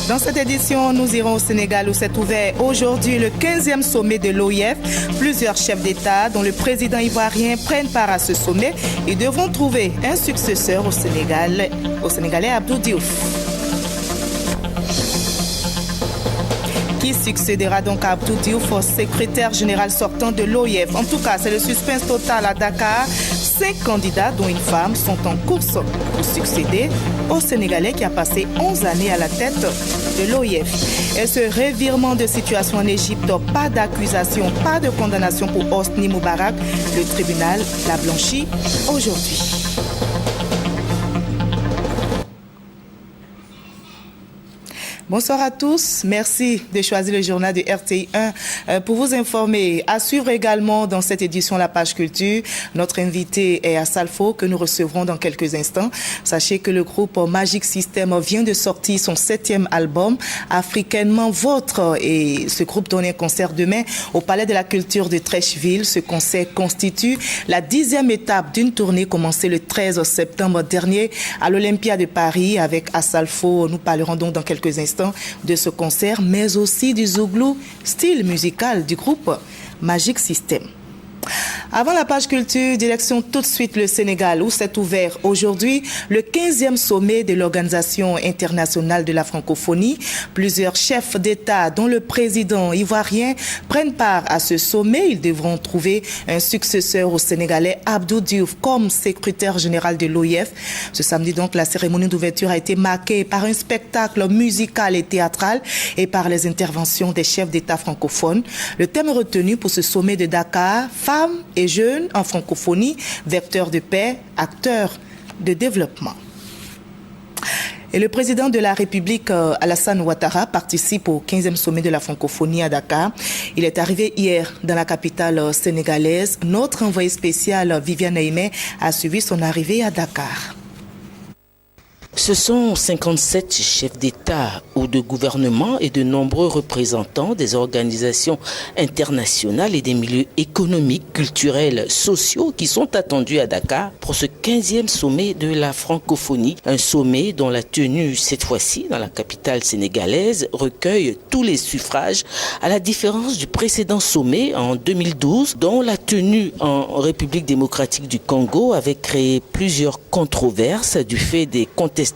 Dans cette édition, nous irons au Sénégal où s'est ouvert aujourd'hui le 15e sommet de l'OIF. Plusieurs chefs d'État, dont le président ivoirien, prennent part à ce sommet et devront trouver un successeur au Sénégalais Abdou Diouf. Qui succédera donc à Abdou Diouf, secrétaire général sortant de l'OIF. En tout cas, c'est le suspense total à Dakar. 5 candidats, dont une femme, sont en course pour succéder au Sénégalais qui a passé 11 années à la tête de l'OIF. Et ce revirement de situation en Égypte, pas d'accusation, pas de condamnation pour Hosni Moubarak. Le tribunal l'a blanchi aujourd'hui. Bonsoir à tous. Merci de choisir le journal de RTI 1 pour vous informer. À suivre également dans cette édition la page culture. Notre invité est Assalfo que nous recevrons dans quelques instants. Sachez que le groupe Magic System vient de sortir son 7e album Africainement Vôtre et ce groupe donne un concert demain au Palais de la Culture de Trècheville. Ce concert constitue la 10e étape d'une tournée commencée le 13 septembre dernier à l'Olympia de Paris avec Assalfo. Nous parlerons donc dans quelques instants de ce concert, mais aussi du Zouglou, style musical du groupe Magic System. Avant la page culture, direction tout de suite le Sénégal où s'est ouvert aujourd'hui le 15e sommet de l'Organisation internationale de la francophonie. Plusieurs chefs d'État, dont le président ivoirien, prennent part à ce sommet. Ils devront trouver un successeur au Sénégalais Abdou Diouf comme secrétaire général de l'OIF. Ce samedi donc, la cérémonie d'ouverture a été marquée par un spectacle musical et théâtral et par les interventions des chefs d'État francophones. Le thème retenu pour ce sommet de Dakar, femmes et jeunes en francophonie, vecteurs de paix, acteurs de développement. Et le président de la République, Alassane Ouattara, participe au 15e sommet de la francophonie à Dakar. Il est arrivé hier dans la capitale sénégalaise. Notre envoyé spécial, Viviane Aimé, a suivi son arrivée à Dakar. Ce sont 57 chefs d'État ou de gouvernement et de nombreux représentants des organisations internationales et des milieux économiques, culturels, sociaux qui sont attendus à Dakar pour ce 15e sommet de la francophonie. Un sommet dont la tenue, cette fois-ci, dans la capitale sénégalaise, recueille tous les suffrages, à la différence du précédent sommet en 2012, dont la tenue en République démocratique du Congo avait créé plusieurs controverses du fait des contestations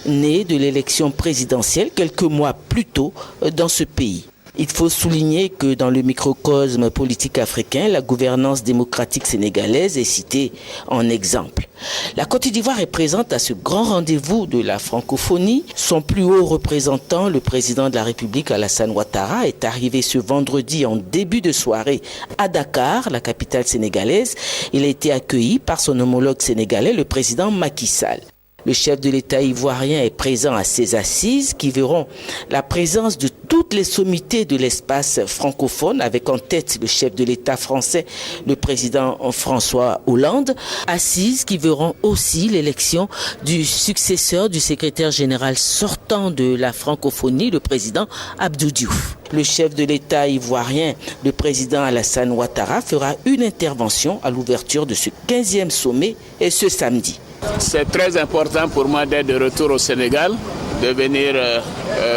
nées de l'élection présidentielle quelques mois plus tôt dans ce pays. Il faut souligner que dans le microcosme politique africain, la gouvernance démocratique sénégalaise est citée en exemple. La Côte d'Ivoire est présente à ce grand rendez-vous de la francophonie. Son plus haut représentant, le président de la République, Alassane Ouattara, est arrivé ce vendredi en début de soirée à Dakar, la capitale sénégalaise. Il a été accueilli par son homologue sénégalais, le président Macky Sall. Le chef de l'État ivoirien est présent à ces assises qui verront la présence de toutes les sommités de l'espace francophone, avec en tête le chef de l'État français, le président François Hollande. Assises qui verront aussi l'élection du successeur du secrétaire général sortant de la francophonie, le président Abdou Diouf. Le chef de l'État ivoirien, le président Alassane Ouattara, fera une intervention à l'ouverture de ce 15e sommet et ce samedi. C'est très important pour moi d'être de retour au Sénégal, de venir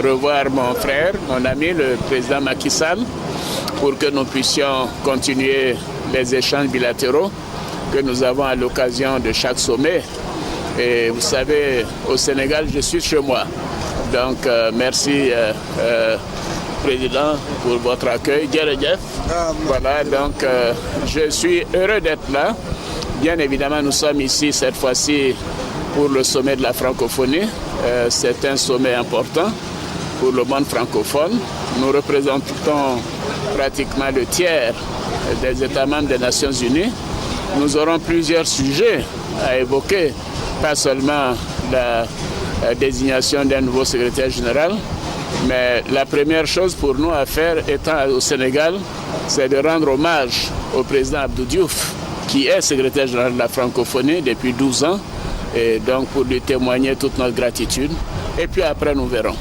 revoir mon frère, mon ami, le président Macky Sall, pour que nous puissions continuer les échanges bilatéraux que nous avons à l'occasion de chaque sommet. Et vous savez, au Sénégal, je suis chez moi. Donc, merci, Président, pour votre accueil. Voilà, donc je suis heureux d'être là. Bien évidemment, nous sommes ici cette fois-ci pour le sommet de la francophonie. C'est un sommet important pour le monde francophone. Nous représentons pratiquement le tiers des États membres des Nations Unies. Nous aurons plusieurs sujets à évoquer, pas seulement la désignation d'un nouveau secrétaire général, mais la première chose pour nous à faire, étant au Sénégal, c'est de rendre hommage au président Abdou Diouf, qui est secrétaire général de la francophonie depuis 12 ans, et donc pour lui témoigner toute notre gratitude. Et puis après, nous verrons.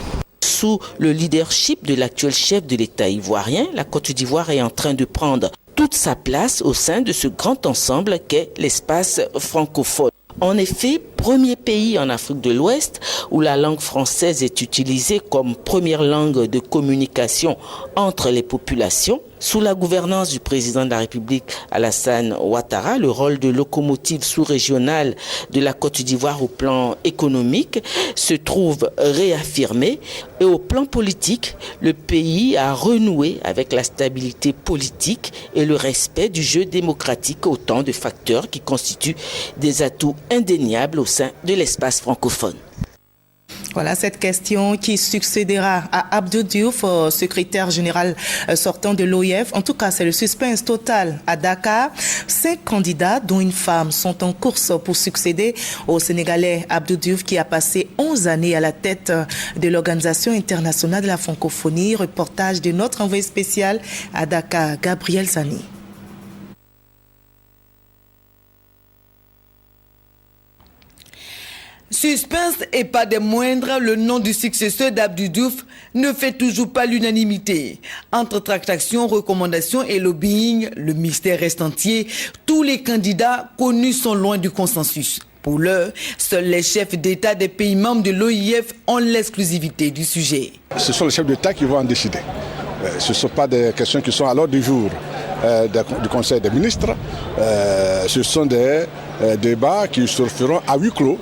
Sous le leadership de l'actuel chef de l'État ivoirien, la Côte d'Ivoire est en train de prendre toute sa place au sein de ce grand ensemble qu'est l'espace francophone. En effet, premier pays en Afrique de l'Ouest où la langue française est utilisée comme première langue de communication entre les populations. Sous la gouvernance du président de la République Alassane Ouattara, le rôle de locomotive sous-régionale de la Côte d'Ivoire au plan économique se trouve réaffirmé et au plan politique, le pays a renoué avec la stabilité politique et le respect du jeu démocratique, autant de facteurs qui constituent des atouts indéniables au sein de l'espace francophone. Voilà cette question qui succédera à Abdou Diouf, secrétaire général sortant de l'OIF. En tout cas, c'est le suspense total à Dakar. 5 candidats, dont une femme, sont en course pour succéder au Sénégalais Abdou Diouf qui a passé 11 années à la tête de l'Organisation internationale de la francophonie. Reportage de notre envoyé spécial à Dakar, Gabriel Zani. Suspense et pas des moindres, le nom du successeur d'Abdou Diouf ne fait toujours pas l'unanimité. Entre tractations, recommandations et lobbying, le mystère reste entier. Tous les candidats connus sont loin du consensus. Pour l'heure, seuls les chefs d'État des pays membres de l'OIF ont l'exclusivité du sujet. Ce sont les chefs d'État qui vont en décider. Ce ne sont pas des questions qui sont à l'ordre du jour du Conseil des ministres. Ce sont des débats qui se feront à huis clos.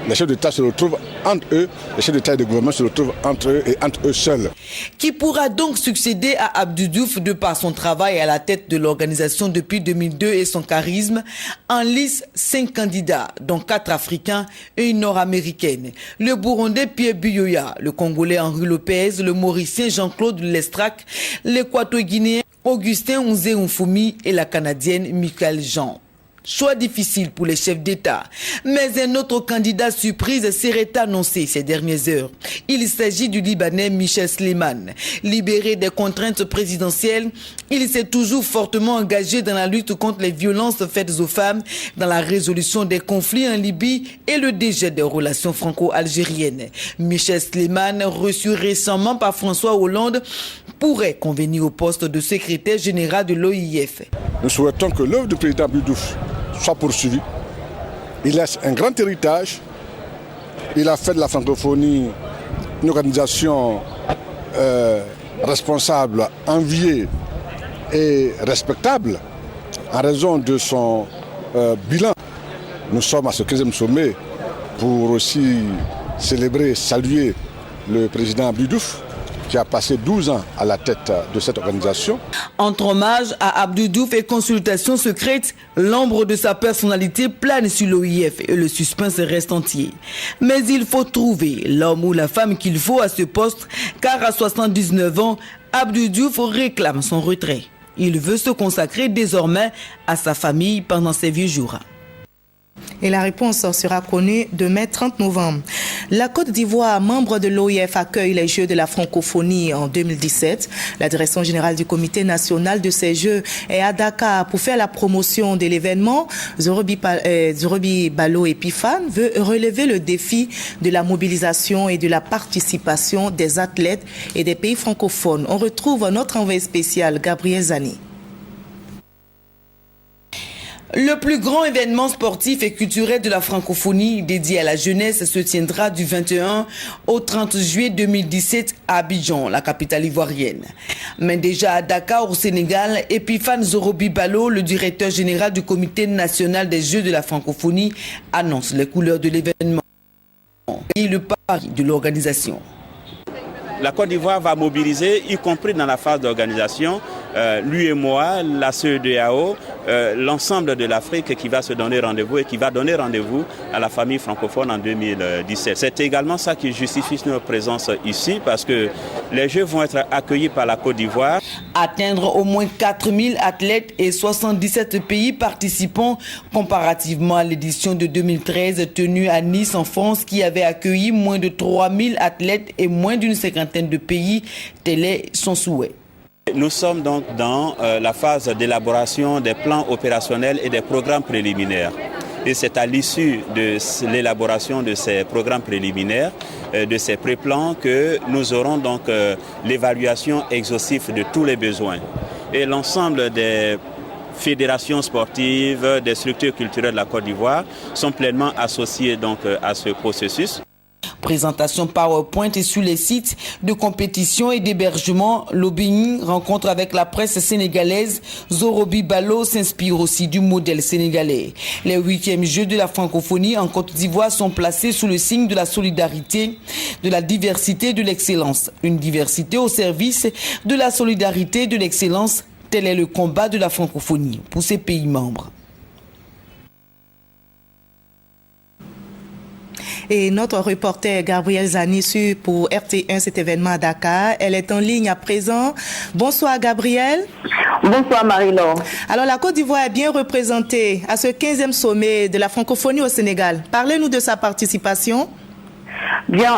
Les chefs d'État se retrouvent entre eux, les chefs d'État et de gouvernement se retrouvent entre eux et entre eux seuls. Qui pourra donc succéder à Abdou Diouf de par son travail à la tête de l'organisation depuis 2002 et son charisme? En lice, 5 candidats, dont 4 Africains et une Nord-Américaine. Le Burundais Pierre Buyoya, le Congolais Henri Lopez, le Mauricien Jean-Claude Lestrac, l'Équato-Guinéen Augustin Ouzé-Oufumi et la Canadienne Michael Jean. Choix difficile pour les chefs d'État. Mais un autre candidat surprise serait annoncé ces dernières heures. Il s'agit du Libanais Michel Sleiman. Libéré des contraintes présidentielles, il s'est toujours fortement engagé dans la lutte contre les violences faites aux femmes, dans la résolution des conflits en Libye et le dégel des relations franco-algériennes. Michel Sleiman, reçu récemment par François Hollande, pourrait convenir au poste de secrétaire général de l'OIF. Nous souhaitons que l'œuvre du président Abdou Diouf soit poursuivie. Il laisse un grand héritage. Il a fait de la francophonie une organisation responsable, enviée et respectable en raison de son bilan. Nous sommes à ce 15e sommet pour aussi célébrer, saluer le président Abdou Diouf, qui a passé 12 ans à la tête de cette organisation. Entre hommage à Abdou Diouf et consultations secrètes, l'ombre de sa personnalité plane sur l'OIF et le suspense reste entier. Mais il faut trouver l'homme ou la femme qu'il faut à ce poste, car à 79 ans, Abdou Diouf réclame son retrait. Il veut se consacrer désormais à sa famille pendant ses vieux jours. Et la réponse sera connue demain 30 novembre. La Côte d'Ivoire, membre de l'OIF, accueille les Jeux de la francophonie en 2017. La direction générale du comité national de ces Jeux est à Dakar pour faire la promotion de l'événement. Zorobi Balo Epifane veut relever le défi de la mobilisation et de la participation des athlètes et des pays francophones. On retrouve notre envoyé spécial, Gabriel Zani. Le plus grand événement sportif et culturel de la francophonie dédié à la jeunesse se tiendra du 21 au 30 juillet 2017 à Abidjan, la capitale ivoirienne. Mais déjà à Dakar, au Sénégal, Epifane Zorobi Balo, le directeur général du comité national des Jeux de la francophonie, annonce les couleurs de l'événement et le pari de l'organisation. La Côte d'Ivoire va mobiliser, y compris dans la phase d'organisation, l'UEMOA, la CEDEAO, l'ensemble de l'Afrique qui va se donner rendez-vous et qui va donner rendez-vous à la famille francophone en 2017. C'est également ça qui justifie notre présence ici parce que les Jeux vont être accueillis par la Côte d'Ivoire. Atteindre au moins 4000 athlètes et 77 pays participants comparativement à l'édition de 2013 tenue à Nice en France qui avait accueilli moins de 3000 athlètes et moins d'une cinquantaine de pays, tel est son souhait. Nous sommes donc dans la phase d'élaboration des plans opérationnels et des programmes préliminaires. Et c'est à l'issue de l'élaboration de ces programmes préliminaires, de ces pré-plans, que nous aurons donc l'évaluation exhaustive de tous les besoins. Et l'ensemble des fédérations sportives, des structures culturelles de la Côte d'Ivoire sont pleinement associées donc à ce processus. Présentation PowerPoint et sur les sites de compétition et d'hébergement, l'Obéni rencontre avec la presse sénégalaise. Zorobi Balo s'inspire aussi du modèle sénégalais. Les 8e Jeux de la francophonie en Côte d'Ivoire sont placés sous le signe de la solidarité, de la diversité et de l'excellence. Une diversité au service de la solidarité et de l'excellence. Tel est le combat de la francophonie pour ses pays membres. Et notre reporter Gabrielle Zani suit pour RT1 cet événement à Dakar. Elle est en ligne à présent. Bonsoir Gabrielle. Bonsoir Marie-Laure. Alors la Côte d'Ivoire est bien représentée à ce 15e sommet de la francophonie au Sénégal. Parlez-nous de sa participation. Bien,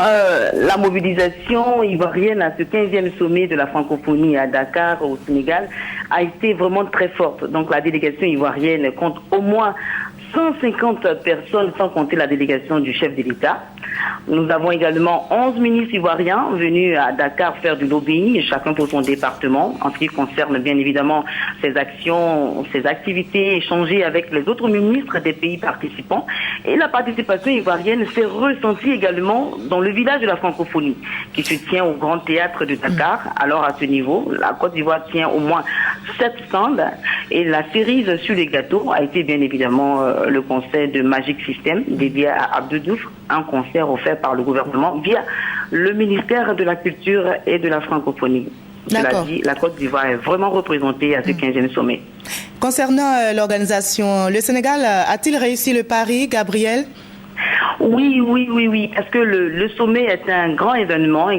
la mobilisation ivoirienne à ce 15e sommet de la francophonie à Dakar au Sénégal a été vraiment très forte. Donc la délégation ivoirienne compte au moins 150 personnes, sans compter la délégation du chef de l'État. Nous avons également 11 ministres ivoiriens venus à Dakar faire du lobbying, chacun pour son département, en ce qui concerne bien évidemment ses actions, ses activités, échanger avec les autres ministres des pays participants. Et la participation ivoirienne s'est ressentie également dans le village de la francophonie, qui se tient au Grand Théâtre de Dakar. Alors à ce niveau, la Côte d'Ivoire tient au moins 7 stands et la cerise sur les gâteaux a été bien évidemment le concert de Magic System dédié à Abdou Diouf, un concert offert par le gouvernement via le ministère de la Culture et de la Francophonie. Cela dit, la Côte d'Ivoire est vraiment représentée à ce 15e sommet. Concernant l'organisation, le Sénégal a-t-il réussi le pari, Gabrielle ? Oui, parce que le sommet est un grand événement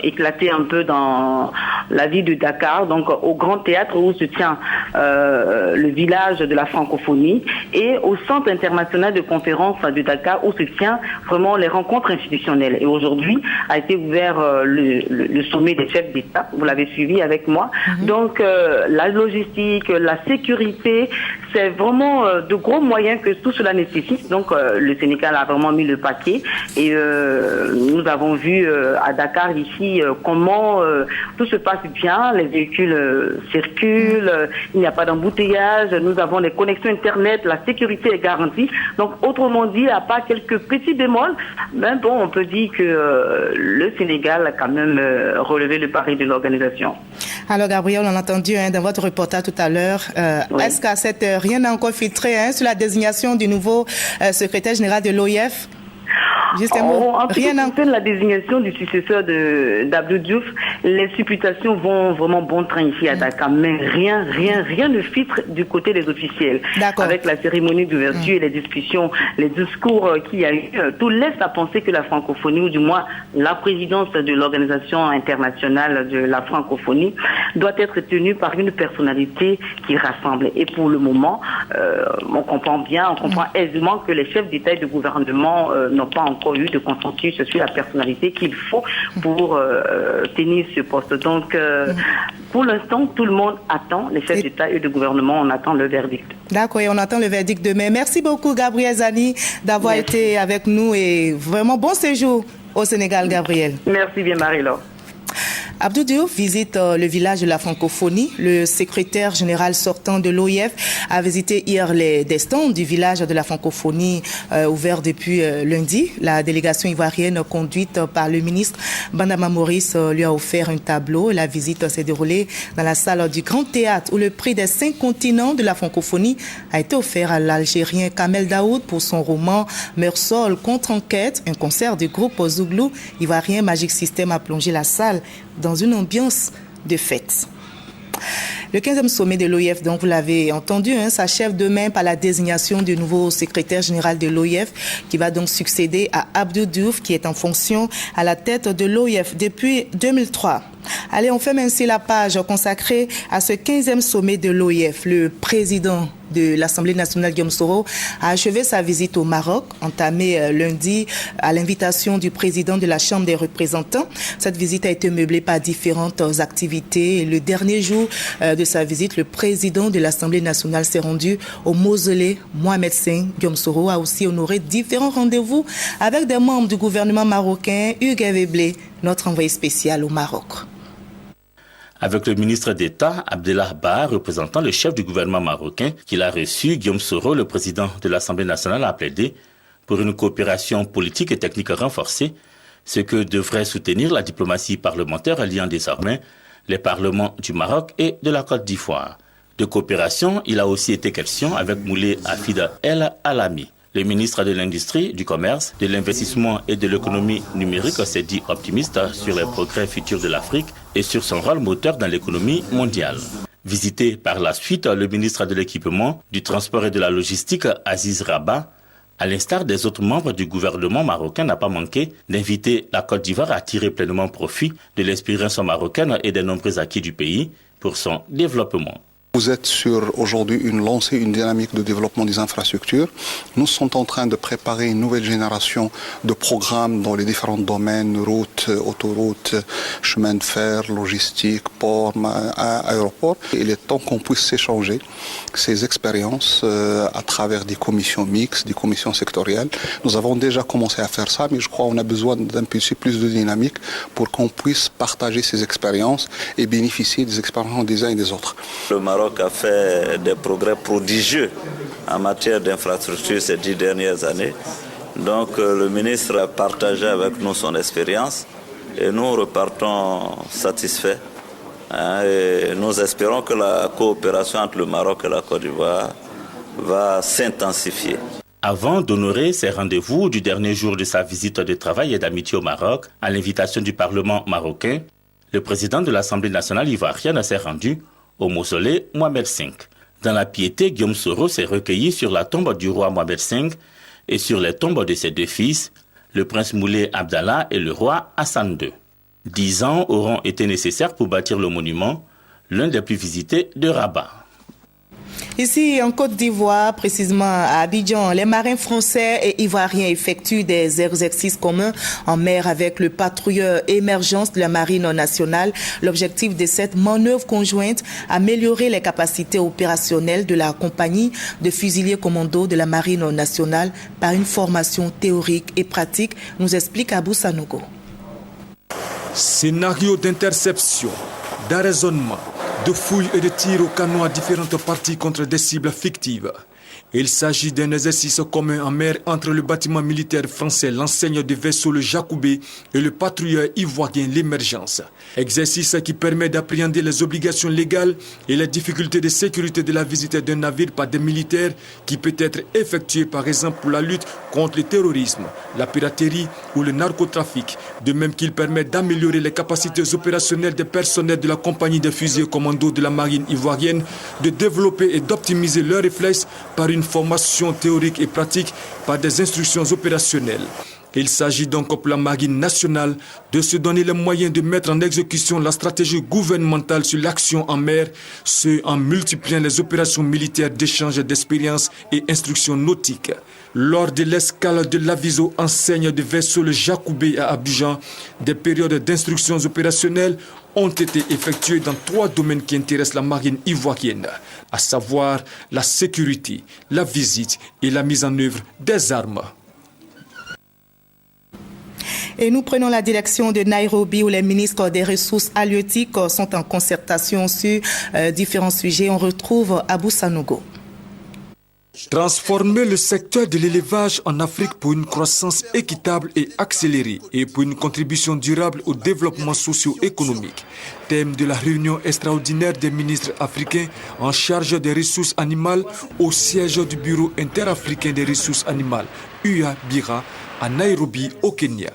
éclaté un peu dans la ville de Dakar, donc au Grand Théâtre où se tient le village de la francophonie et au Centre international de conférences de Dakar où se tient vraiment les rencontres institutionnelles. Et aujourd'hui a été ouvert le sommet des chefs d'État, vous l'avez suivi avec moi. Donc la logistique, la sécurité, c'est vraiment de gros moyens que tout cela nécessite. Donc le Sénégal a vraiment mis le paquet et nous avons vu à Dakar ici comment tout se passe bien, les véhicules circulent, il n'y a pas d'embouteillage, nous avons des connexions internet, la sécurité est garantie. Donc autrement dit, à part quelques petits bémols, ben bon, on peut dire que le Sénégal a quand même relevé le pari de l'organisation. Alors Gabriel, on a entendu dans votre reportage tout à l'heure, est-ce qu'à cette heure, rien n'a encore filtré sur la désignation du nouveau secrétaire général de l'OIF? Justement, en ce qui concerne la désignation du successeur d'Abdou Diouf, les supputations vont vraiment bon train ici à Dakar, mais rien ne filtre du côté des officiels. Avec la cérémonie d'ouverture et les discussions, les discours qu'il y a eu, tout laisse à penser que la francophonie, ou du moins la présidence de l'Organisation internationale de la francophonie, doit être tenue par une personnalité qui rassemble. Et pour le moment, on comprend aisément que les chefs d'État et de gouvernement n'ont pas encore eu de consensus sur la personnalité qu'il faut pour tenir ce poste. Donc, pour l'instant, tout le monde attend, les chefs d'État et de gouvernement, on attend le verdict. D'accord, et on attend le verdict demain. Merci beaucoup, Gabrielle Zani, d'avoir été avec nous et vraiment bon séjour au Sénégal, Gabrielle. Merci bien, Marie-Laure. Abdou Diouf visite le village de la francophonie. Le secrétaire général sortant de l'OIF a visité hier les stands du village de la francophonie ouvert depuis lundi. La délégation ivoirienne conduite par le ministre Bandama Maurice lui a offert un tableau. La visite s'est déroulée dans la salle du Grand Théâtre où le prix des 5 continents de la francophonie a été offert à l'Algérien Kamel Daoud pour son roman Meursault contre-enquête. Un concert du groupe Zouglou ivoirien Magic System a plongé la salle dans une ambiance de fête. Le 15e sommet de l'OIF, donc vous l'avez entendu, s'achève demain par la désignation du nouveau secrétaire général de l'OIF qui va donc succéder à Abdou Diouf qui est en fonction à la tête de l'OIF depuis 2003. Allez, on ferme ainsi la page consacrée à ce 15e sommet de l'OIF. Le président de l'Assemblée nationale, Guillaume Soro, a achevé sa visite au Maroc, entamée lundi à l'invitation du président de la Chambre des représentants. Cette visite a été meublée par différentes activités. Et le dernier jour de sa visite, le président de l'Assemblée nationale s'est rendu au mausolée Mohamed V. Guillaume Soro a aussi honoré différents rendez-vous avec des membres du gouvernement marocain. Hugues Eveblé, notre envoyé spécial au Maroc. avec le ministre d'État Abdellah Bah, représentant le chef du gouvernement marocain, qu'il a reçu. Guillaume Soro, le président de l'Assemblée nationale, a plaidé pour une coopération politique et technique renforcée, ce que devrait soutenir la diplomatie parlementaire alliant désormais les parlements du Maroc et de la Côte d'Ivoire. De coopération, il a aussi été question avec Moulay Hafid El Alami. Le ministre de l'Industrie, du Commerce, de l'Investissement et de l'Économie numérique s'est dit optimiste sur les progrès futurs de l'Afrique et sur son rôle moteur dans l'économie mondiale. Visité par la suite, le ministre de l'Équipement, du Transport et de la Logistique, Aziz Rabat, à l'instar des autres membres du gouvernement marocain, n'a pas manqué d'inviter la Côte d'Ivoire à tirer pleinement profit de l'expérience marocaine et des nombreux acquis du pays pour son développement. Vous êtes sur aujourd'hui une lancée, une dynamique de développement des infrastructures. Nous sommes en train de préparer une nouvelle génération de programmes dans les différents domaines, routes, autoroutes, chemins de fer, logistique, ports, aéroports. Il est temps qu'on puisse s'échanger ces expériences à travers des commissions mixtes, des commissions sectorielles. Nous avons déjà commencé à faire ça, mais je crois qu'on a besoin d'impulser plus de dynamique pour qu'on puisse partager ces expériences et bénéficier des expériences des uns et des autres. Le Maroc a fait des progrès prodigieux en matière d'infrastructure ces 10 dernières années. Donc le ministre a partagé avec nous son expérience et nous repartons satisfaits. Et nous espérons que la coopération entre le Maroc et la Côte d'Ivoire va s'intensifier. Avant d'honorer ses rendez-vous du dernier jour de sa visite de travail et d'amitié au Maroc, à l'invitation du Parlement marocain, le président de l'Assemblée nationale ivoirienne s'est rendu au mausolée Mohamed V. Dans la piété, Guillaume Soro s'est recueilli sur la tombe du roi Mohamed V et sur les tombes de ses deux fils, le prince Moulay Abdallah et le roi Hassan II. 10 ans auront été nécessaires pour bâtir le monument, l'un des plus visités de Rabat. Ici, en Côte d'Ivoire, précisément à Abidjan, les marins français et ivoiriens effectuent des exercices communs en mer avec le patrouilleur émergence de la Marine nationale. L'objectif de cette manœuvre conjointe, améliorer les capacités opérationnelles de la compagnie de fusiliers commando de la Marine nationale par une formation théorique et pratique, nous explique Abou Sanogo. Scénario d'interception, d'arraisonnement, de fouilles et de tirs au canon à différentes parties contre des cibles fictives. Il s'agit d'un exercice commun en mer entre le bâtiment militaire français, l'enseigne du vaisseau le Jacoubé et le patrouilleur ivoirien l'Émergence. Exercice qui permet d'appréhender les obligations légales et les difficultés de sécurité de la visite d'un navire par des militaires qui peut être effectué par exemple pour la lutte contre le terrorisme, la piraterie ou le narcotrafic, de même qu'il permet d'améliorer les capacités opérationnelles des personnels de la compagnie de fusiliers commando de la marine ivoirienne, de développer et d'optimiser leurs réflexes par une formation théorique et pratique par des instructions opérationnelles. Il s'agit donc pour la Marine nationale de se donner les moyens de mettre en exécution la stratégie gouvernementale sur l'action en mer, ce en multipliant les opérations militaires d'échange d'expériences et instructions nautiques. Lors de l'escale de l'aviso enseigne du vaisseau le Jacoubé à Abidjan, des périodes d'instructions opérationnelles ont été effectuées dans 3 domaines qui intéressent la marine ivoirienne, à savoir la sécurité, la visite et la mise en œuvre des armes. Et nous prenons la direction de Nairobi où les ministres des Ressources halieutiques sont en concertation sur différents sujets. On retrouve Abou Sanogo. Transformer le secteur de l'élevage en Afrique pour une croissance équitable et accélérée et pour une contribution durable au développement socio-économique. Thème de la réunion extraordinaire des ministres africains en charge des ressources animales au siège du Bureau interafricain des ressources animales, UA-BIRA, à Nairobi, au Kenya.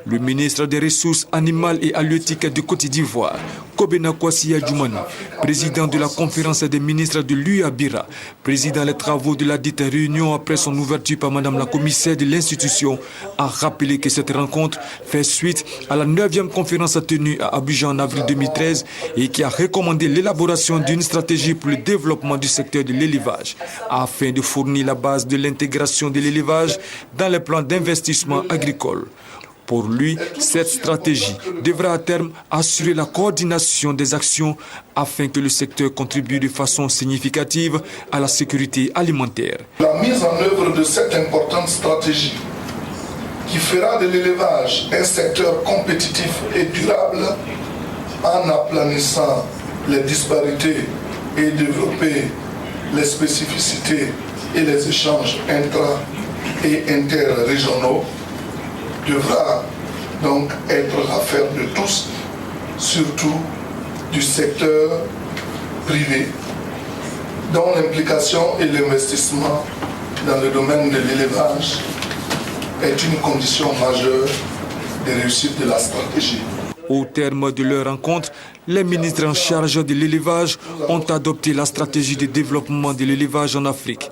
Le ministre des Ressources animales et halieutiques de Côte d'Ivoire, Kobena Kwasi Adjumani, président de la conférence des ministres de l'UA-BIRA, président des travaux de la dite réunion après son ouverture par Madame la commissaire de l'institution, a rappelé que cette rencontre fait suite à la 9e conférence tenue à Abidjan en avril 2013 et qui a recommandé l'élaboration d'une stratégie pour le développement du secteur de l'élevage, afin de fournir la base de l'intégration de l'élevage dans les plans d'investissement agricole. Pour lui, cette stratégie devra à terme assurer la coordination des actions afin que le secteur contribue de façon significative à la sécurité alimentaire. La mise en œuvre de cette importante stratégie qui fera de l'élevage un secteur compétitif et durable en aplanissant les disparités et développer les spécificités et les échanges intra- et interrégionaux devra donc être l'affaire de tous, surtout du secteur privé, dont l'implication et l'investissement dans le domaine de l'élevage est une condition majeure de réussite de la stratégie. Au terme de leur rencontre, les ministres en charge de l'élevage ont adopté la stratégie de développement de l'élevage en Afrique.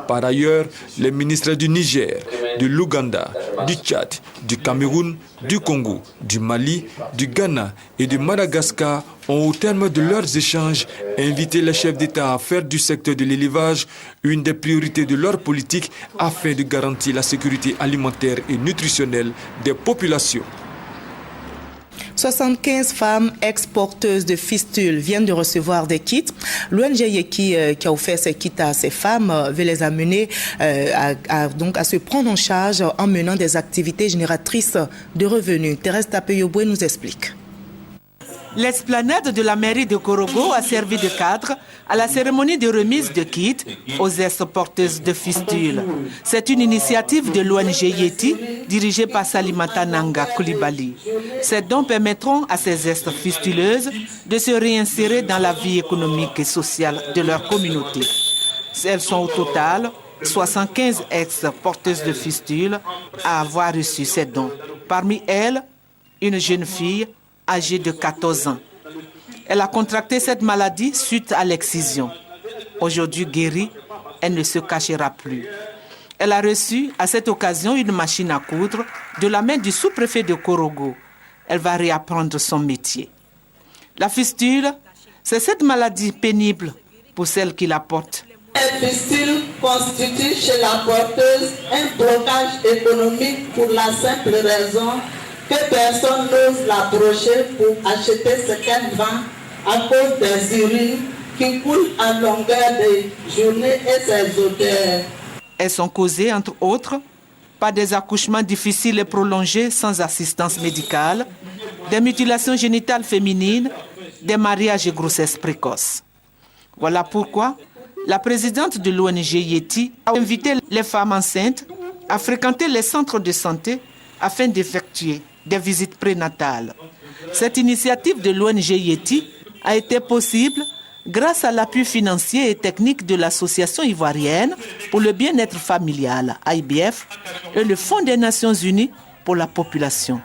Par ailleurs, les ministres du Niger, de l'Ouganda, du Tchad, du Cameroun, du Congo, du Mali, du Ghana et de Madagascar ont, au terme de leurs échanges, invité les chefs d'État à faire du secteur de l'élevage une des priorités de leur politique afin de garantir la sécurité alimentaire et nutritionnelle des populations. 75 femmes exporteuses de fistules viennent de recevoir des kits. L'ONG Yeki qui a offert ces kits à ces femmes veut les amener à se prendre en charge en menant des activités génératrices de revenus. Thérèse Tapeyoboué nous explique. L'esplanade de la mairie de Korogo a servi de cadre à la cérémonie de remise de kits aux exporteuses de fistules. C'est une initiative de l'ONG Yeti dirigée par Salimata Nanga Coulibaly. Ces dons permettront à ces ex-fistuleuses de se réinsérer dans la vie économique et sociale de leur communauté. Elles sont au total 75 ex-porteuses de fistules à avoir reçu ces dons. Parmi elles, une jeune fille âgée de 14 ans. Elle a contracté cette maladie suite à l'excision. Aujourd'hui guérie, elle ne se cachera plus. Elle a reçu à cette occasion une machine à coudre de la main du sous-préfet de Korogo. Elle va réapprendre son métier. La fistule, c'est cette maladie pénible pour celle qui la porte. La fistule constitue chez la porteuse un blocage économique pour la simple raison que personne n'ose l'approcher pour acheter ce qu'elle vend à cause des urines qui coulent à longueur de journée et ses odeurs. Elles sont causées, entre autres, par des accouchements difficiles et prolongés sans assistance médicale, des mutilations génitales féminines, des mariages et grossesses précoces. Voilà pourquoi la présidente de l'ONG Yeti a invité les femmes enceintes à fréquenter les centres de santé afin d'effectuer des visites prénatales. Cette initiative de l'ONG Yeti a été possible grâce à l'appui financier et technique de l'Association ivoirienne pour le bien-être familial, IBF, et le Fonds des Nations Unies pour la population,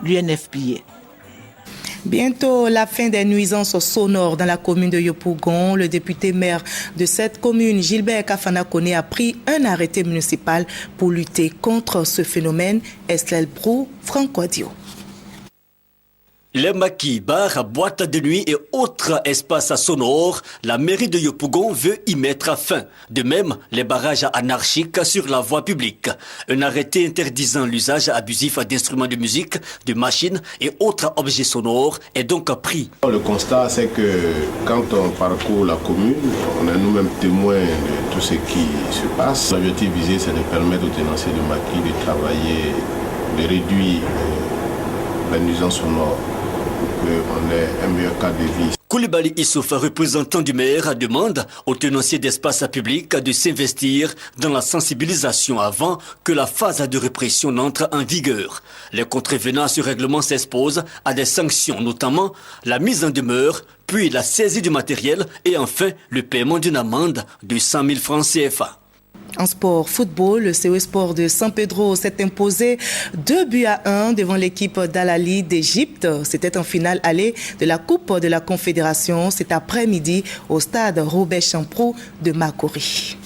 l'UNFPA. Bientôt la fin des nuisances sonores dans la commune de Yopougon. Le député maire de cette commune, Gilbert Kafana Kone, a pris un arrêté municipal pour lutter contre ce phénomène. Estelle Brou, Franck Audio. Les maquis, bars, boîtes de nuit et autres espaces sonores, la mairie de Yopougon veut y mettre fin. De même, les barrages anarchiques sur la voie publique. Un arrêté interdisant l'usage abusif d'instruments de musique, de machines et autres objets sonores est donc pris. Le constat, c'est que quand on parcourt la commune, on est nous-mêmes témoins de tout ce qui se passe. L'objectif visé, c'est de permettre aux tenanciers de maquis de travailler, de réduire la nuisance sonore, qu'on ait un meilleur cadre de vie. Coulibaly Issouf, représentant du maire, demande aux tenanciers d'espace public de s'investir dans la sensibilisation avant que la phase de répression n'entre en vigueur. Les contrevenants à ce règlement s'exposent à des sanctions, notamment la mise en demeure, puis la saisie du matériel et enfin le paiement d'une amende de 100 000 francs CFA. En sport football, le COE Sport de San Pedro s'est imposé 2-1 devant l'équipe d'Al-Ahly d'Égypte. C'était en finale aller de la Coupe de la Confédération cet après-midi au stade Robert Champrou de Makori.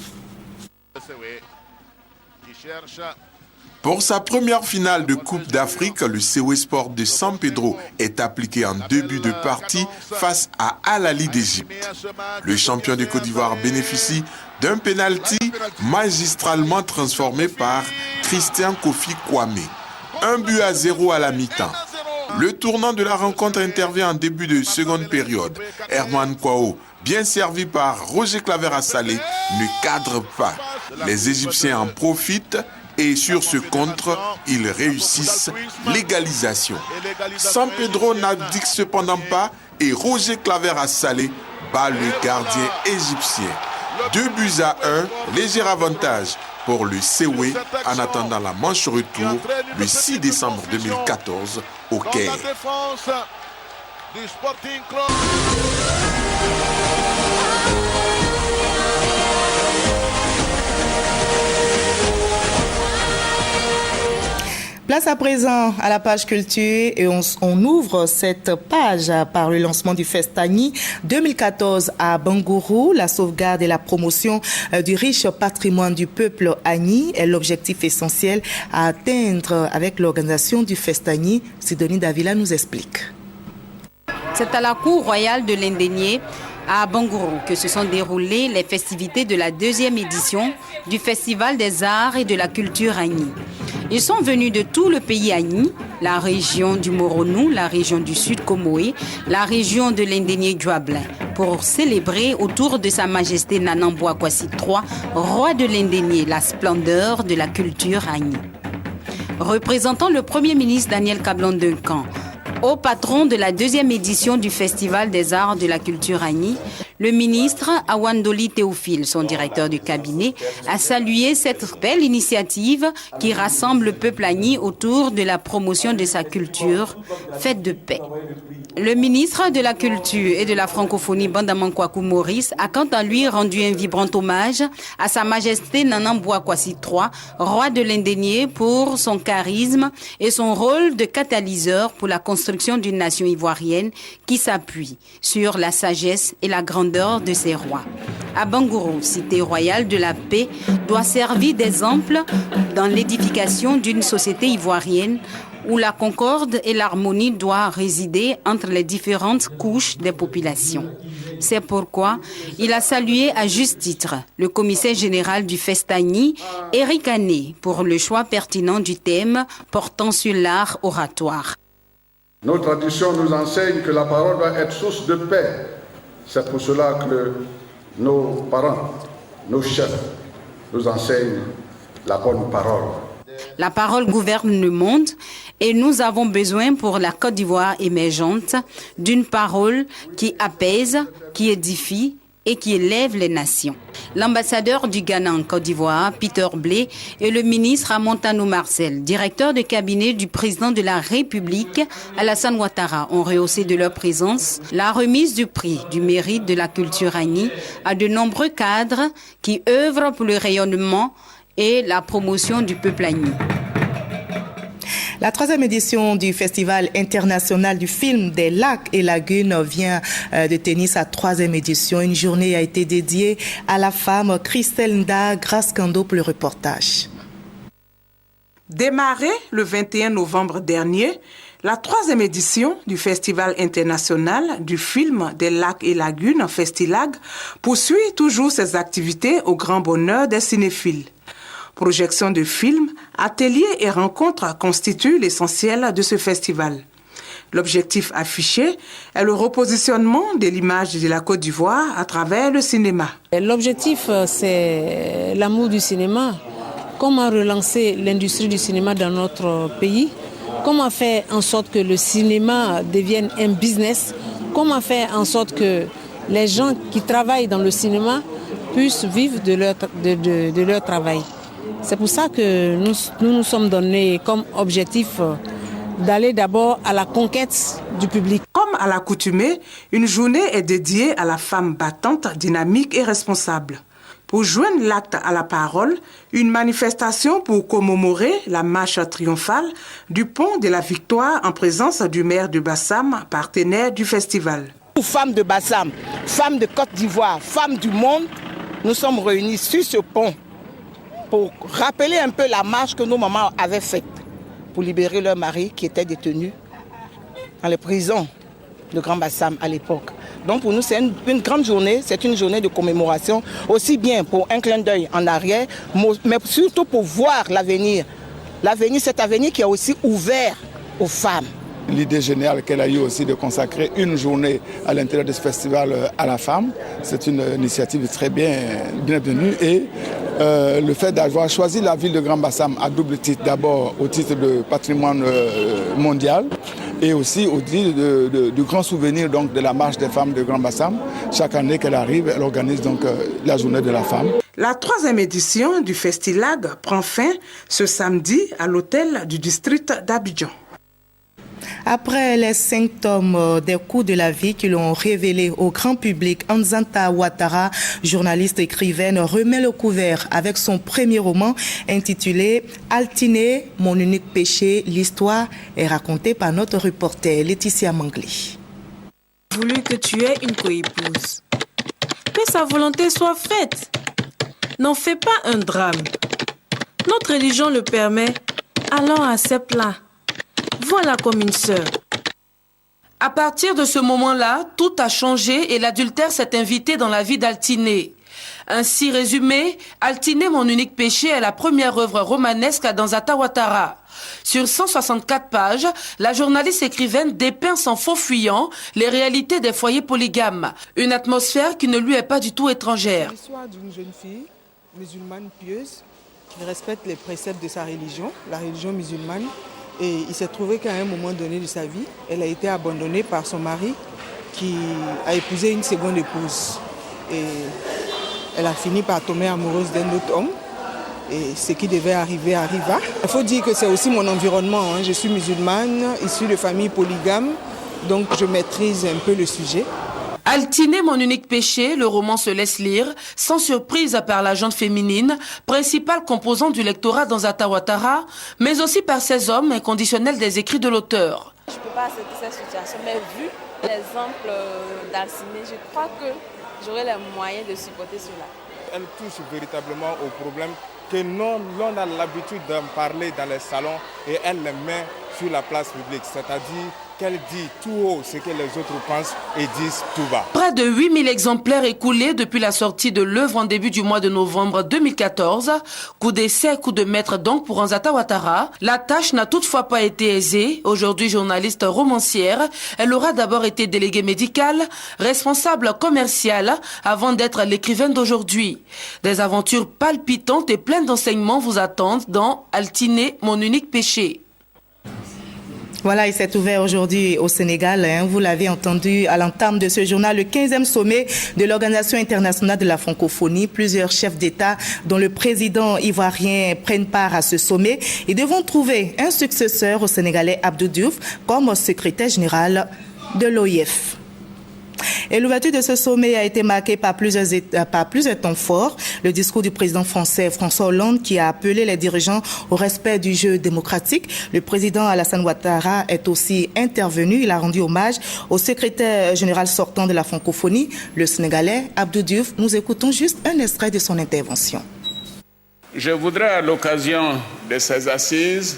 Pour sa première finale de Coupe d'Afrique, le COE Sport de San Pedro est appliqué en début de partie face à Al-Ahly d'Égypte. Le champion de Côte d'Ivoire bénéficie d'un penalty magistralement transformé par Christian Kofi Kwame. 1-0 à la mi-temps. Le tournant de la rencontre intervient en début de seconde période. Herman Kwao, bien servi par Roger Claver Salé, ne cadre pas. Les Égyptiens en profitent et sur ce contre, ils réussissent l'égalisation. San Pedro n'abdique cependant pas et Roger Claver à Salé bat le gardien égyptien. 2-1, léger avantage pour le Sewe en attendant la manche retour le 6 décembre 2014 au Caire. Place à présent à la page culture et on ouvre cette page par le lancement du Festagni 2014 à Bangourou. La sauvegarde et la promotion du riche patrimoine du peuple Agni est l'objectif essentiel à atteindre avec l'organisation du Festagni. Sidonie Davila nous explique. C'est à la cour royale de l'Indénié à Bangourou que se sont déroulées les festivités de la 2e édition du Festival des Arts et de la Culture Agni. Ils sont venus de tout le pays Agni, la région du Moronou, la région du Sud Comoé, la région de l'Indénié Djuablin, pour célébrer autour de Sa Majesté Nanamboa Kwasi III, roi de l'Indénié, la splendeur de la culture Agni. Représentant le Premier ministre Daniel Kablan-Duncan, au patron de la 2e édition du Festival des Arts de la Culture Agni, le ministre Awandoli Théophile, son directeur de cabinet, a salué cette belle initiative qui rassemble le peuple Agni autour de la promotion de sa culture, fête de paix. Le ministre de la Culture et de la Francophonie, Bandaman Kwaku Maurice, a quant à lui rendu un vibrant hommage à Sa Majesté Nanamboa Kwasi III, roi de l'Indénié, pour son charisme et son rôle de catalyseur pour la construction d'une nation ivoirienne qui s'appuie sur la sagesse et la grandeur de ses rois. À Bangourou, cité royale de la paix, doit servir d'exemple dans l'édification d'une société ivoirienne où la concorde et l'harmonie doivent résider entre les différentes couches des populations. C'est pourquoi il a salué à juste titre le commissaire général du Festagni, Eric Ané, pour le choix pertinent du thème portant sur l'art oratoire. Nos traditions nous enseignent que la parole doit être source de paix. C'est pour cela que nos parents, nos chefs, nous enseignent la bonne parole. La parole gouverne le monde et nous avons besoin pour la Côte d'Ivoire émergente d'une parole qui apaise, qui édifie et qui élève les nations. L'ambassadeur du Ghana en Côte d'Ivoire, Peter Blay, et le ministre Amontano Marcel, directeur de cabinet du président de la République, Alassane Ouattara, ont rehaussé de leur présence la remise du prix du mérite de la culture Agni à de nombreux cadres qui œuvrent pour le rayonnement et la promotion du peuple Agni. La 3e édition du Festival international du film des lacs et lagunes vient de tenir sa 3e édition. Une journée a été dédiée à la femme Christelle Nda Graskando pour le reportage. Démarrée le 21 novembre dernier, la 3e édition du Festival international du film des lacs et lagunes, Festilag, poursuit toujours ses activités au grand bonheur des cinéphiles. Projection de films, ateliers et rencontres constituent l'essentiel de ce festival. L'objectif affiché est le repositionnement de l'image de la Côte d'Ivoire à travers le cinéma. L'objectif, c'est l'amour du cinéma. Comment relancer l'industrie du cinéma dans notre pays? Comment faire en sorte que le cinéma devienne un business? Comment faire en sorte que les gens qui travaillent dans le cinéma puissent vivre de leur travail? C'est pour ça que nous sommes donnés comme objectif d'aller d'abord à la conquête du public. Comme à l'accoutumée, une journée est dédiée à la femme battante, dynamique et responsable. Pour joindre l'acte à la parole, une manifestation pour commémorer la marche triomphale du pont de la Victoire en présence du maire de Bassam, partenaire du festival. Nous, femmes de Bassam, femmes de Côte d'Ivoire, femmes du monde, nous sommes réunis sur ce pont pour rappeler un peu la marche que nos mamans avaient faite pour libérer leur mari qui était détenu dans les prisons de Grand Bassam à l'époque. Donc pour nous, c'est une grande journée, c'est une journée de commémoration, aussi bien pour un clin d'œil en arrière, mais surtout pour voir l'avenir. L'avenir, cet avenir qui est aussi ouvert aux femmes. l'idée géniale qu'elle a eue aussi de consacrer une journée à l'intérieur de ce festival à la femme. C'est une initiative très bienvenue et le fait d'avoir choisi la ville de Grand Bassam à double titre, d'abord au titre de patrimoine mondial et aussi au titre du grand souvenir donc, de la marche des femmes de Grand Bassam. Chaque année qu'elle arrive, elle organise donc la journée de la femme. La 3e édition du Festilag prend fin ce samedi à l'hôtel du district d'Abidjan. Après les 5 tomes des coups de la vie qui l'ont révélé au grand public, Anzanta Ouattara, journaliste écrivaine, remet le couvert avec son premier roman intitulé Altiné, mon unique péché. L'histoire est racontée par notre reporter Laetitia Mangli. Voulu que tu aies une coépouse, que sa volonté soit faite. N'en fais pas un drame. Notre religion le permet, alors accepte-la. Voilà comme une sœur. À partir de ce moment-là, tout a changé et l'adultère s'est invité dans la vie d'Altiné. Ainsi résumé, Altiné, mon unique péché est la première œuvre romanesque d'Anzanta Ouattara. Sur 164 pages, la journaliste écrivaine dépeint sans faux fuyant les réalités des foyers polygames. Une atmosphère qui ne lui est pas du tout étrangère. L'histoire d'une jeune fille musulmane pieuse qui respecte les préceptes de sa religion, la religion musulmane. Et il s'est trouvé qu'à un moment donné de sa vie, elle a été abandonnée par son mari qui a épousé une seconde épouse. Et elle a fini par tomber amoureuse d'un autre homme. Et ce qui devait arriver arriva. Il faut dire que c'est aussi mon environnement. Je suis musulmane, issue de famille polygame, donc je maîtrise un peu le sujet. Altiné, mon unique péché, le roman se laisse lire, sans surprise par la gente féminine, principale composante du lectorat d'Anzanta Ouattara, mais aussi par ces hommes inconditionnels des écrits de l'auteur. Je ne peux pas accepter cette situation, mais vu l'exemple d'Altiné, je crois que j'aurai les moyens de supporter cela. Elle touche véritablement au problème que l'on a l'habitude d'en parler dans les salons et elle les met sur la place publique, c'est-à-dire qu'elle dit tout haut ce que les autres pensent et disent tout bas. Près de 8000 exemplaires écoulés depuis la sortie de l'œuvre en début du mois de novembre 2014. Coup d'essai, coup de maître donc pour Anzanta Ouattara. La tâche n'a toutefois pas été aisée. Aujourd'hui journaliste romancière, elle aura d'abord été déléguée médicale, responsable commerciale, avant d'être l'écrivaine d'aujourd'hui. Des aventures palpitantes et pleines d'enseignements vous attendent dans Altiné, mon unique péché. Voilà, il s'est ouvert aujourd'hui au Sénégal. Vous l'avez entendu à l'entame de ce journal, le 15e sommet de l'Organisation internationale de la francophonie. Plusieurs chefs d'État, dont le président ivoirien, prennent part à ce sommet et devront trouver un successeur au Sénégalais Abdou Diouf comme secrétaire général de l'OIF. Et l'ouverture de ce sommet a été marquée par plusieurs temps forts. Le discours du président français François Hollande qui a appelé les dirigeants au respect du jeu démocratique. Le président Alassane Ouattara est aussi intervenu. Il a rendu hommage au secrétaire général sortant de la francophonie, le Sénégalais Abdou Diouf. Nous écoutons juste un extrait de son intervention. Je voudrais à l'occasion de ces assises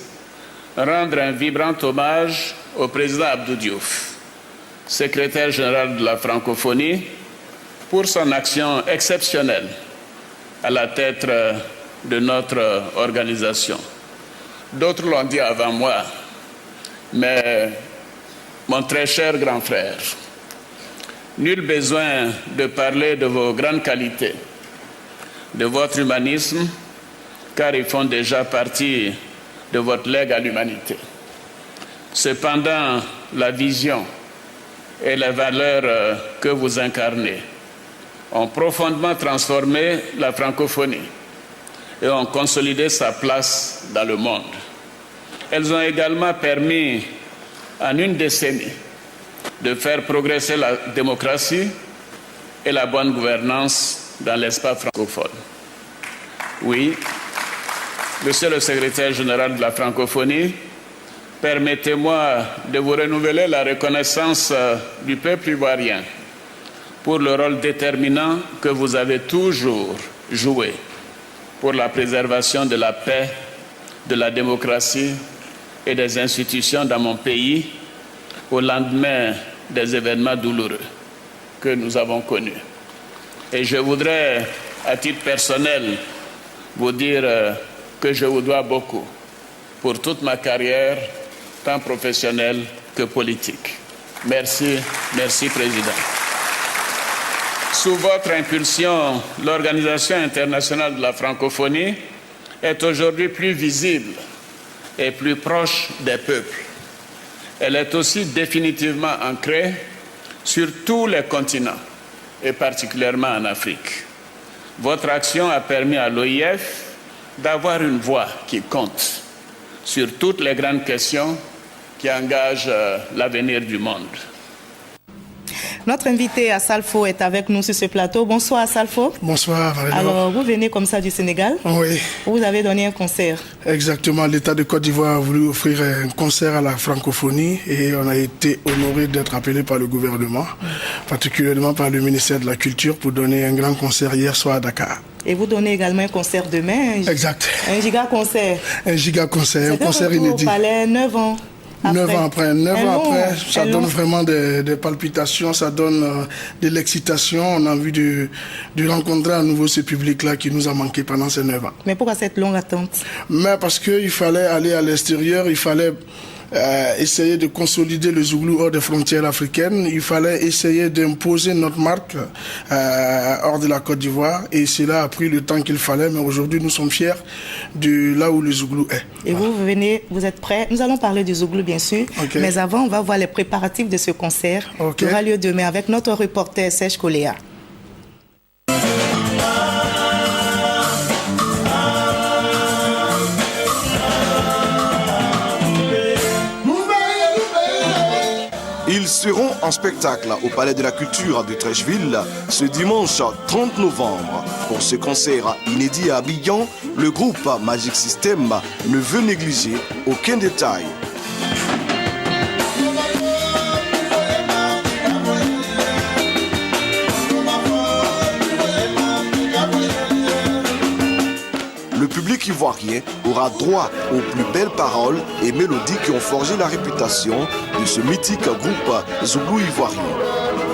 rendre un vibrant hommage au président Abdou Diouf, secrétaire général de la francophonie, pour son action exceptionnelle à la tête de notre organisation. D'autres l'ont dit avant moi, mais mon très cher grand frère, nul besoin de parler de vos grandes qualités, de votre humanisme, car ils font déjà partie de votre legs à l'humanité. Cependant, la vision et les valeurs que vous incarnez ont profondément transformé la francophonie et ont consolidé sa place dans le monde. Elles ont également permis, en une décennie, de faire progresser la démocratie et la bonne gouvernance dans l'espace francophone. Oui, Monsieur le secrétaire général de la francophonie, permettez-moi de vous renouveler la reconnaissance du peuple ivoirien pour le rôle déterminant que vous avez toujours joué pour la préservation de la paix, de la démocratie et des institutions dans mon pays au lendemain des événements douloureux que nous avons connus. Et je voudrais, à titre personnel, vous dire que je vous dois beaucoup pour toute ma carrière, tant professionnelle que politique. Merci, merci Président. Sous votre impulsion, l'Organisation internationale de la francophonie est aujourd'hui plus visible et plus proche des peuples. Elle est aussi définitivement ancrée sur tous les continents et particulièrement en Afrique. Votre action a permis à l'OIF d'avoir une voix qui compte sur toutes les grandes questions qui engagent l'avenir du monde. Notre invité Assalfo est avec nous sur ce plateau. Bonsoir Assalfo. Bonsoir Marie-Laure. Alors, vous venez comme ça du Sénégal? Oui. Vous avez donné un concert. Exactement. L'État de Côte d'Ivoire a voulu offrir un concert à la francophonie et on a été honoré d'être appelé par le gouvernement, particulièrement par le ministère de la Culture, pour donner un grand concert hier soir à Dakar. Et vous donnez également un concert demain. Exact. Un giga concert. Un giga concert, un concert inédit. Au Palais, 9 ans. 9 ans après, ça donne vraiment des palpitations, ça donne de l'excitation. On a envie de rencontrer à nouveau ce public-là qui nous a manqué pendant ces 9 ans. Mais pourquoi cette longue attente? Mais parce qu'il fallait aller à l'extérieur, il fallait essayer de consolider le Zouglou hors des frontières africaines. Il fallait essayer d'imposer notre marque hors de la Côte d'Ivoire. Et cela a pris le temps qu'il fallait. Mais aujourd'hui, nous sommes fiers de là où le Zouglou est. Et vous venez, vous êtes prêts? Nous allons parler du Zouglou, bien sûr. Okay. Mais avant, on va voir les préparatifs de ce concert qui aura lieu demain avec notre reporter Serge Koléa. Ils seront en spectacle au Palais de la Culture de Treichville ce dimanche 30 novembre. Pour ce concert inédit à Abidjan, le groupe Magic System ne veut négliger aucun détail. Le public ivoirien aura droit aux plus belles paroles et mélodies qui ont forgé la réputation de ce mythique groupe Zouglou ivoirien.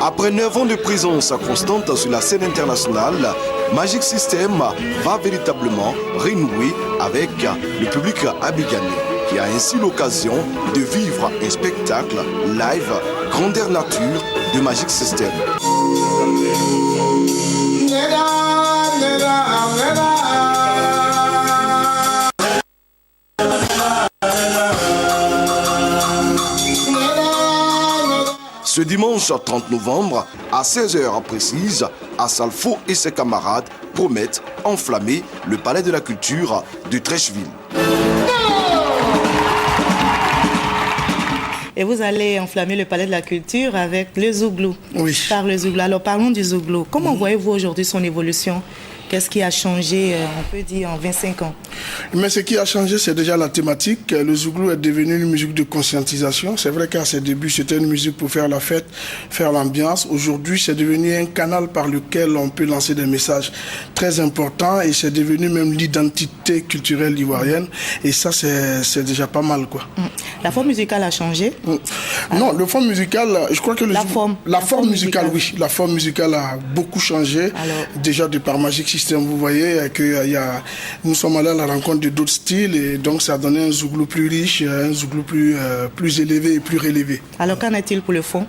Après 9 ans de présence constante sur la scène internationale, Magic System va véritablement renouer avec le public abidjanais, qui a ainsi l'occasion de vivre un spectacle live grandeur nature de Magic System. Ce dimanche 30 novembre, à 16h précise, Assalfo et ses camarades promettent enflammer le Palais de la Culture de Treichville. Et vous allez enflammer le Palais de la Culture avec le Zouglou. Oui. Par le Zouglou. Alors parlons du Zouglou. Comment voyez-vous aujourd'hui son évolution? Qu'est-ce qui a changé, on peut dire, en 25 ans? Mais ce qui a changé, c'est déjà la thématique. Le Zouglou est devenu une musique de conscientisation. C'est vrai qu'à ses débuts, c'était une musique pour faire la fête, faire l'ambiance. Aujourd'hui, c'est devenu un canal par lequel on peut lancer des messages très importants et c'est devenu même l'identité culturelle ivoirienne. Et ça, c'est déjà pas mal, quoi. La forme musicale a changé? Non, le forme musical, je crois que la forme musicale, oui. La forme musicale a beaucoup changé. Alors, déjà de par Magic System, vous voyez que nous sommes allés à la rencontre de d'autres styles et donc ça a donné un Zouglou plus riche, un Zouglou plus élevé et plus relevé. Alors qu'en est-il pour le fond?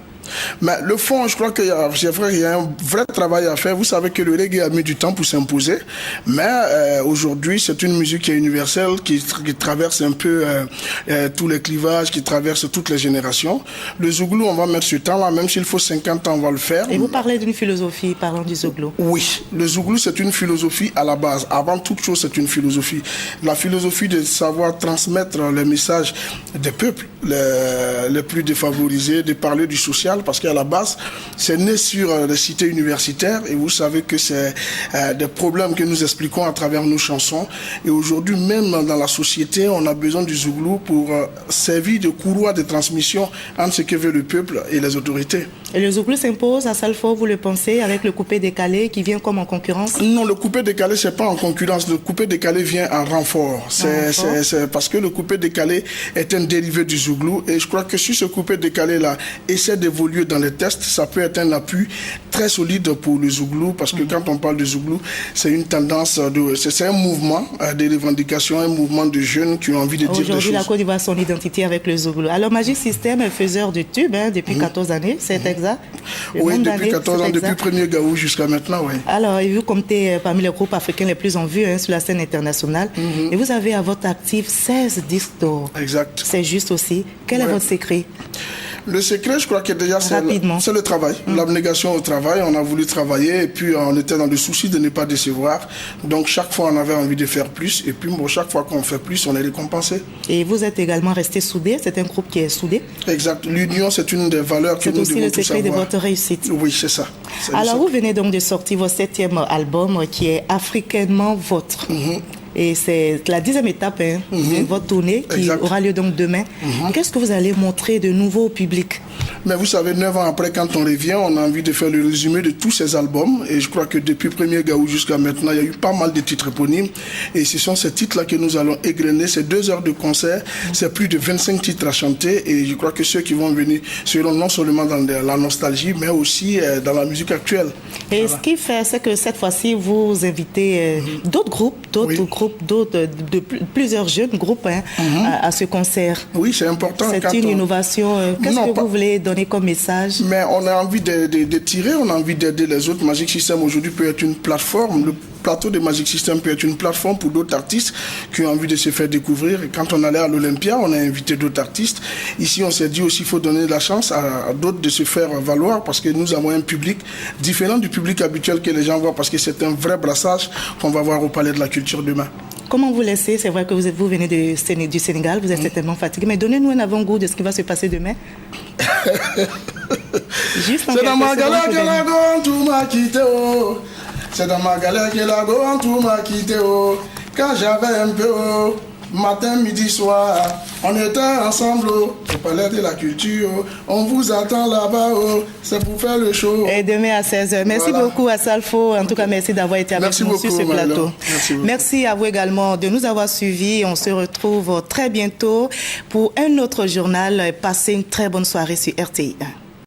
Mais le fond, je crois qu'il y a un vrai travail à faire. Vous savez que le reggae a mis du temps pour s'imposer, mais aujourd'hui, c'est une musique qui est universelle, qui traverse un peu tous les clivages, qui traverse toutes les générations. Le Zouglou, on va mettre ce temps-là, même s'il faut 50 ans, on va le faire. Et vous parlez d'une philosophie, parlant du Zouglou? Oui, le Zouglou, c'est une philosophie à la base. Avant toute chose, c'est une philosophie. La philosophie de savoir transmettre les messages des peuples les plus défavorisés, de parler du social, parce qu'à la base, c'est né sur les cités universitaires et vous savez que c'est des problèmes que nous expliquons à travers nos chansons. Et aujourd'hui, même dans la société, on a besoin du Zouglou pour servir de courroie de transmission entre ce que veut le peuple et les autorités. Et le Zouglou s'impose à Salfo, vous le pensez, avec le coupé-décalé qui vient comme en concurrence? Non, le coupé-décalé, c'est pas en concurrence. Le coupé-décalé vient en renfort. C'est parce que le coupé-décalé est un dérivé du Zouglou et je crois que si ce coupé-décalé-là essaie d'évoluer évoluer dans les tests, ça peut être un appui très solide pour le Zouglou, parce que quand on parle de Zouglou, c'est une tendance, c'est un mouvement des revendications, un mouvement de jeunes qui ont envie de dire des choses. Aujourd'hui, la Côte d'Ivoire a son identité avec le Zouglou. Alors, Magic System est faiseur de tubes depuis 14 années, c'est exact? Oui, depuis 14 ans, depuis le premier Gaou jusqu'à maintenant, oui. Alors, et vous comptez parmi les groupes africains les plus en vue sur la scène internationale, et vous avez à votre actif 16 disques d'or. Exact. C'est juste aussi. Quel est votre secret? Le secret, je crois que déjà, c'est le travail, l'abnégation au travail. On a voulu travailler et puis on était dans le souci de ne pas décevoir. Donc chaque fois, on avait envie de faire plus. Et puis chaque fois qu'on fait plus, on est récompensé. Et vous êtes également resté soudé. C'est un groupe qui est soudé. Exact. L'union, c'est une des valeurs que nous devons tous avoir. C'est aussi le secret de votre réussite. Oui, c'est ça. Alors, vous venez donc de sortir votre 7e album qui est Africainement Votre. Et c'est la 10e étape de votre tournée qui aura lieu donc demain. Qu'est-ce que vous allez montrer de nouveau au public? Mais vous savez, 9 ans après, quand on revient, on a envie de faire le résumé de tous ces albums. Et je crois que depuis le premier Gaou jusqu'à maintenant, il y a eu pas mal de titres éponymes. Et ce sont ces titres-là que nous allons égrener. C'est 2 heures de concert, c'est plus de 25 titres à chanter. Et je crois que ceux qui vont venir seront non seulement dans la nostalgie, mais aussi dans la musique actuelle. Et ce qui fait, c'est que cette fois-ci, vous invitez d'autres groupes, plusieurs jeunes groupes à ce concert. Oui, c'est important. C'est une innovation. Qu'est-ce que vous voulez donner comme message? Mais on a envie de tirer, on a envie d'aider les autres. Magic System aujourd'hui peut être une plateforme. Le plateau de Magic System peut être une plateforme pour d'autres artistes qui ont envie de se faire découvrir. Et quand on allait à l'Olympia, on a invité d'autres artistes. Ici, on s'est dit aussi qu'il faut donner la chance à d'autres de se faire valoir parce que nous avons un public différent du public habituel que les gens voient parce que c'est un vrai brassage qu'on va voir au Palais de la Culture demain. Comment vous laissez? C'est vrai que vous venez du Sénégal, vous êtes certainement fatigué, mais donnez-nous un avant-goût de ce qui va se passer demain. C'est dans ma galère que la gomme tout m'a quitté. C'est dans ma galère que la gomme tout m'a quitté. Quand j'avais un peu, matin, midi, soir, on était ensemble au Palais de la Culture. On vous attend là-bas, c'est pour faire le show. Et demain à 16h. Merci beaucoup à Salfo. En tout cas, merci d'avoir été avec nous sur ce plateau. Merci à vous également de nous avoir suivis. On se retrouve très bientôt pour un autre journal. Passez une très bonne soirée sur RTI1.